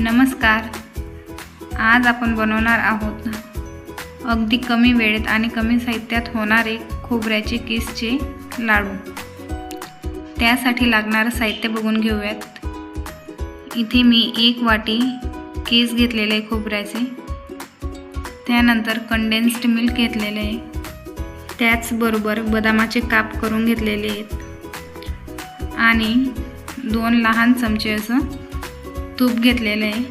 नमस्कार. आज आपण बनवणार आहोत अगदी कमी वेळेत आणि कमी साहित्यात होणारे खोबऱ्याचे किसचे लाडू. त्यासाठी लागणारे साहित्य बघून घेऊयात. इथे मी 1 वाटी किस घेतलेले आहे खोबऱ्याचे. त्यानंतर कंडेन्स्ड मिल्क घेतलेले आहे. त्याचबरोबर बदामाचे काप करून घेतलेले आहेत आणि 2 लहान चमचे असं तूप घेतलेले आहे.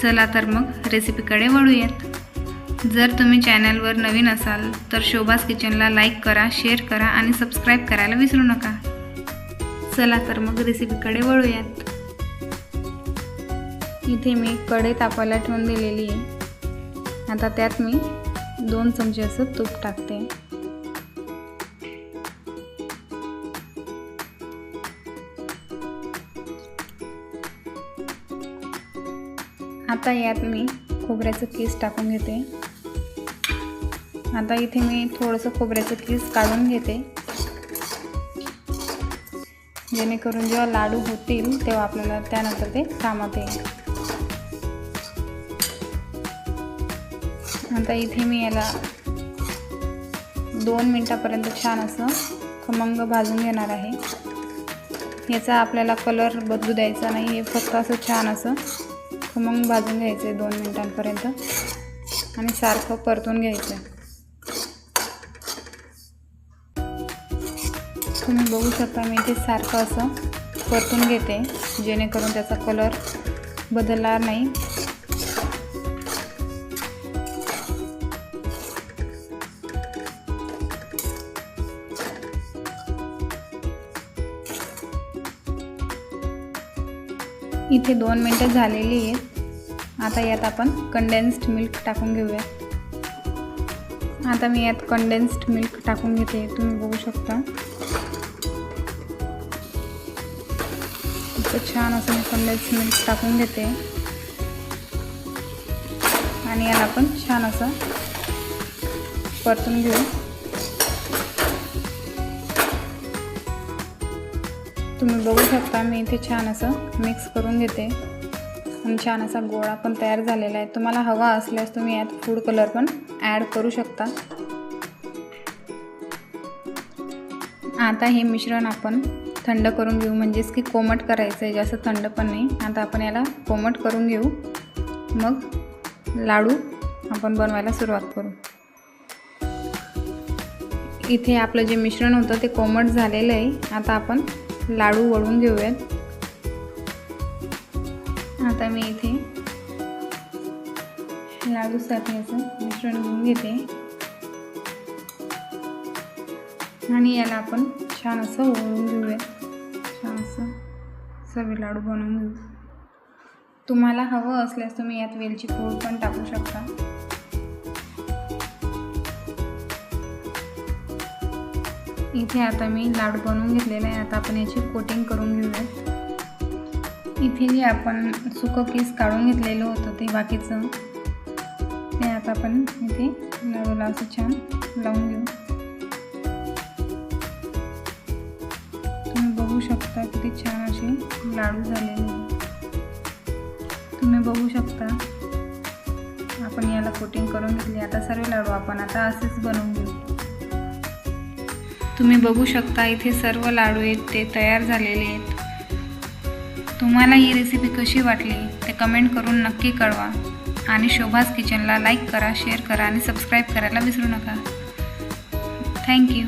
चला तर मग रेसिपीकडे वळूयात. जर तुम्ही चॅनलवर नवीन असाल तर शोभास किचनला लाईक करा, शेअर करा आणि सबस्क्राईब करायला विसरू नका. चला तर मग रेसिपीकडे वळूयात. इथे मी कढई तापायला ठेवून दिलेली आहे. आता त्यात मी 2 चमचे असं तूप टाकते. आता यात मी खोबऱ्याचं किस टाकून घेते. आता इथे मी थोडंसं खोबऱ्याचं किस काढून घेते, जेणेकरून जेव्हा लाडू होतील तेव्हा आपल्याला त्यानंतर ते कामात येईल. आता इथे मी याला 2 मिनिटापर्यंत छान असं खमंग भाजून घेणार आहे. याचा आपल्याला कलर बदलू द्यायचा नाही, हे फक्त असं छान असं खमंग भाजून घ्यायचं आहे 2 मिनिटांपर्यंत आणि सारखं परतून घ्यायचं. तुम्ही बघू शकता मी इथे सारखं असं परतून घेते, जेणेकरून त्याचा कलर बदलणार नाही. इथे 2 मिनिटं झालेली आहेत. आता यात आपण कंडेन्स्ड मिल्क टाकून घेऊया. आता मी यात कंडेन्स्ड मिल्क टाकून घेते. तुम्ही बघू शकता छान असं मी कंडेन्स्ड मिल्क टाकून घेते आणि याला आपण छान असं परतून घेऊ. तुम्ही बघू शकता मी इथे छान असं मिक्स करून घेते आणि छान असा गोळा पण तयार झालेला आहे. तुम्हाला हवा असल्यास तुम्ही यात फूड कलर पण ॲड करू शकता. आता हे मिश्रण आपण थंड करून घेऊ, म्हणजेच की कोमट करायचं आहे, जास्त थंड पण नाही. आता आपण याला कोमट करून घेऊ, मग लाडू आपण बनवायला सुरुवात करू. इथे आपलं जे मिश्रण होतं ते कोमट झालेलं आहे. आता आपण लाडू वळून घेऊयात. आता मी इथे लाडूसाठी असं मिश्रण घेऊन घेते आणि याला आपण छान असं वळून घेऊयात. छान असं सर्व लाडू बनवून घेऊ. तुम्हाला हवं असल्यास तुम्ही यात वेलची पूड पण टाकू शकता. इथे आता मी लाडू बनवून घेतलेला आहे. आता आपण याची कोटिंग करून घेऊयात. इथे जे आपण सुकं किस काढून घेतलेलं होतं ते बाकीचं, ते आता आपण इथे लाडूला असं छान लावून घेऊ. तुम्ही बघू शकता किती छान असे लाडू झालेले. तुम्ही बघू शकता आपण याला कोटिंग करून घेतली. आता सर्व लाडू आपण आता असेच बनवून घेऊ. तुम्ही बघू शकता इथे सर्व लाडू आहेत ते तयार झालेले आहेत. तुम्हाला ही रेसिपी कशी वाटली ते कमेंट करून नक्की कळवा आणि शोभास किचनला लाईक करा, शेअर करा आणि सबस्क्राईब करायला विसरू नका. थँक्यू.